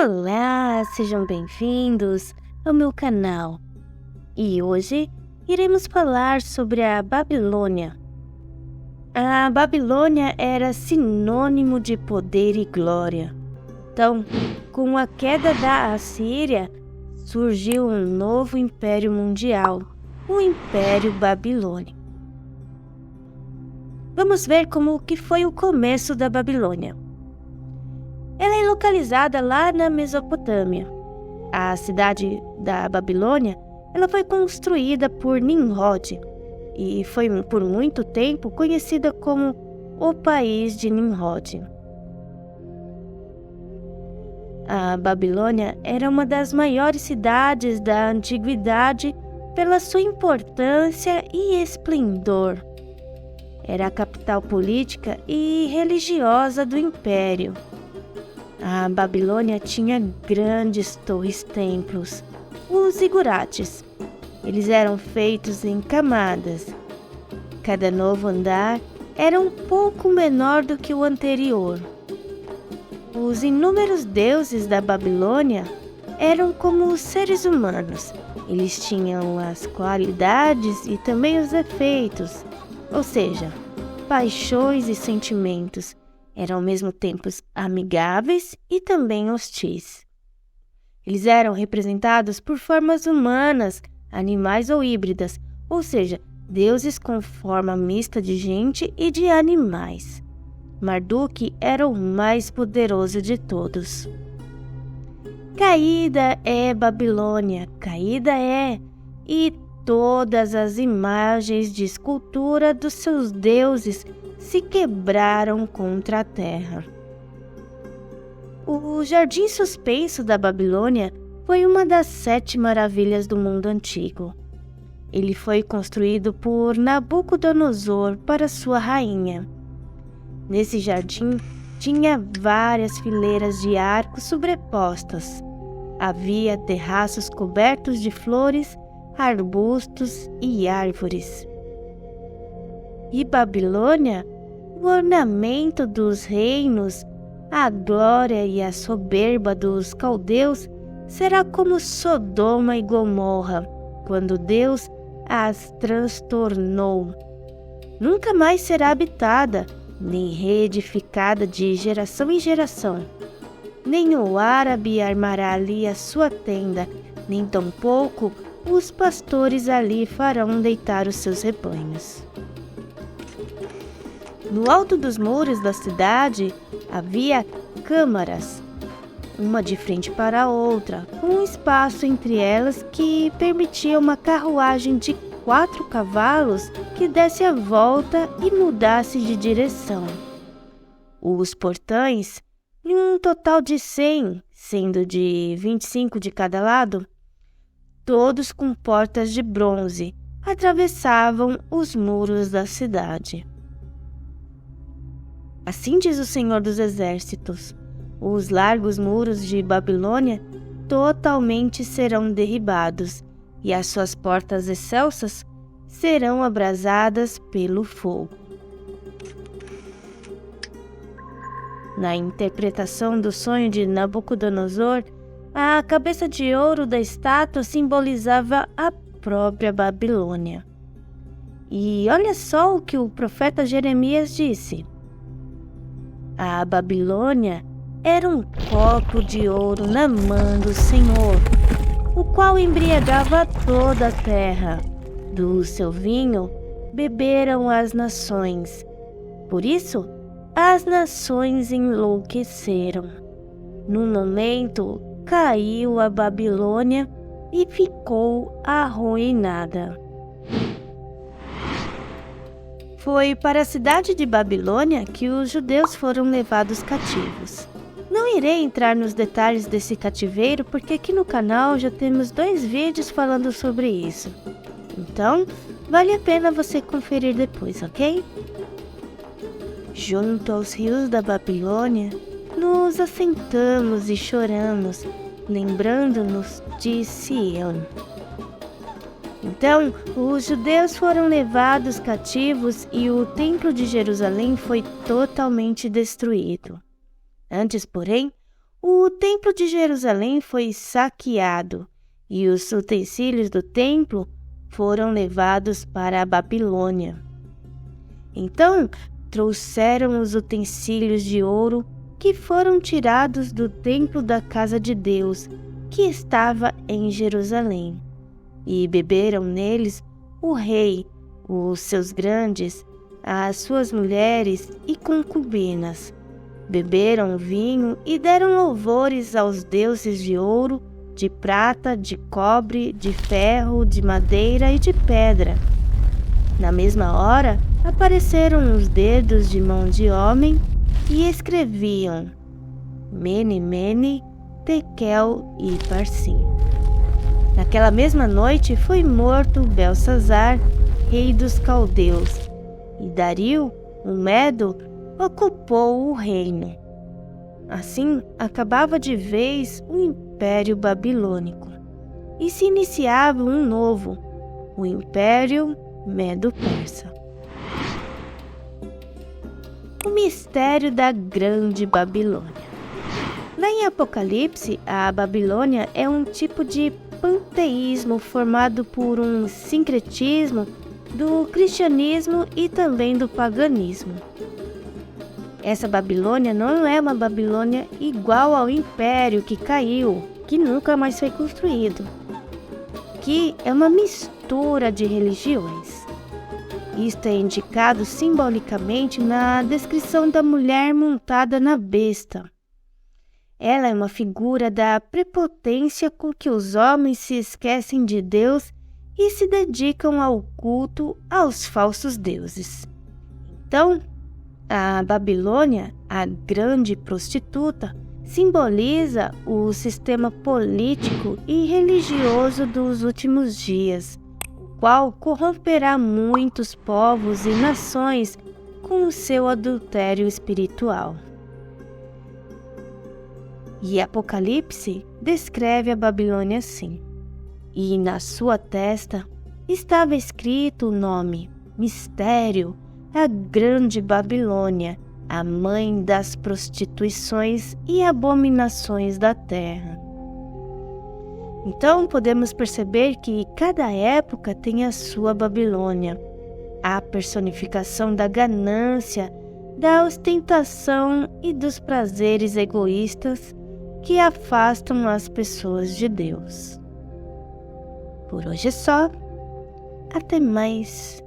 Olá, sejam bem-vindos ao meu canal. E hoje iremos falar sobre a Babilônia. A Babilônia era sinônimo de poder e glória. Então, com a queda da Assíria, surgiu um novo império mundial, o Império Babilônico. Vamos ver como que foi o começo da Babilônia. Ela é localizada lá na Mesopotâmia. A cidade da Babilônia, ela foi construída por Nimrod e foi por muito tempo conhecida como o país de Nimrod. A Babilônia era uma das maiores cidades da antiguidade pela sua importância e esplendor. Era a capital política e religiosa do império. A Babilônia tinha grandes torres-templos, os zigurates. Eles eram feitos em camadas. Cada novo andar era um pouco menor do que o anterior. Os inúmeros deuses da Babilônia eram como os seres humanos. Eles tinham as qualidades e também os defeitos, ou seja, paixões e sentimentos. Eram ao mesmo tempo amigáveis e também hostis. Eles eram representados por formas humanas, animais ou híbridas, ou seja, deuses com forma mista de gente e de animais. Marduk era o mais poderoso de todos. Caída é Babilônia, caída é, e todas as imagens de escultura dos seus deuses se quebraram contra a terra. O Jardim Suspenso da Babilônia foi uma das 7 maravilhas do mundo antigo. Ele foi construído por Nabucodonosor para sua rainha. Nesse jardim tinha várias fileiras de arcos sobrepostas. Havia terraços cobertos de flores, arbustos e árvores. E Babilônia, o ornamento dos reinos, a glória e a soberba dos caldeus, será como Sodoma e Gomorra, quando Deus as transtornou. Nunca mais será habitada, nem reedificada de geração em geração. Nem o árabe armará ali a sua tenda, nem tampouco os pastores ali farão deitar os seus rebanhos. No alto dos muros da cidade havia câmaras, uma de frente para a outra, com um espaço entre elas que permitia uma carruagem de 4 cavalos que desse a volta e mudasse de direção. Os portões, em um total de 100, sendo de 25 de cada lado, todos com portas de bronze, atravessavam os muros da cidade. Assim diz o Senhor dos Exércitos: os largos muros de Babilônia totalmente serão derribados, e as suas portas excelsas serão abrasadas pelo fogo. Na interpretação do sonho de Nabucodonosor, a cabeça de ouro da estátua simbolizava a própria Babilônia. E olha só o que o profeta Jeremias disse: a Babilônia era um copo de ouro na mão do Senhor, o qual embriagava toda a terra. Do seu vinho beberam as nações. Por isso, as nações enlouqueceram. Num momento, caiu a Babilônia e ficou arruinada. Foi para a cidade de Babilônia que os judeus foram levados cativos. Não irei entrar nos detalhes desse cativeiro porque aqui no canal já temos 2 vídeos falando sobre isso. Então, vale a pena você conferir depois, ok? Junto aos rios da Babilônia, nos assentamos e choramos, lembrando-nos de Sião. Então, os judeus foram levados cativos e o Templo de Jerusalém foi totalmente destruído. Antes, porém, O templo de Jerusalém foi saqueado e os utensílios do templo foram levados para a Babilônia. Então, trouxeram os utensílios de ouro que foram tirados do templo da casa de Deus, que estava em Jerusalém, e beberam neles o rei, os seus grandes, as suas mulheres e concubinas. Beberam vinho e deram louvores aos deuses de ouro, de prata, de cobre, de ferro, de madeira e de pedra. Na mesma hora, apareceram os dedos de mão de homem e escreviam: Mene, Mene, Tekel e Parsim. Naquela mesma noite foi morto Belsazar, rei dos caldeus, e Dario, o Medo, ocupou o reino. Assim, acabava de vez o Império Babilônico, e se iniciava um novo, o Império Medo-Persa. O mistério da Grande Babilônia. Lá em Apocalipse, a Babilônia é um tipo de panteísmo formado por um sincretismo do cristianismo e também do paganismo. Essa Babilônia não é uma Babilônia igual ao império que caiu, que nunca mais foi construído. Que é uma mistura de religiões. Isto é indicado simbolicamente na descrição da mulher montada na besta. Ela é uma figura da prepotência com que os homens se esquecem de Deus e se dedicam ao culto aos falsos deuses. Então, a Babilônia, a grande prostituta, simboliza o sistema político e religioso dos últimos dias, o qual corromperá muitos povos e nações com o seu adultério espiritual. E Apocalipse descreve a Babilônia assim: e na sua testa estava escrito o nome, Mistério, a Grande Babilônia, a mãe das prostituições e abominações da terra. Então podemos perceber que cada época tem a sua Babilônia, a personificação da ganância, da ostentação e dos prazeres egoístas que afastam as pessoas de Deus. Por hoje é só. Até mais.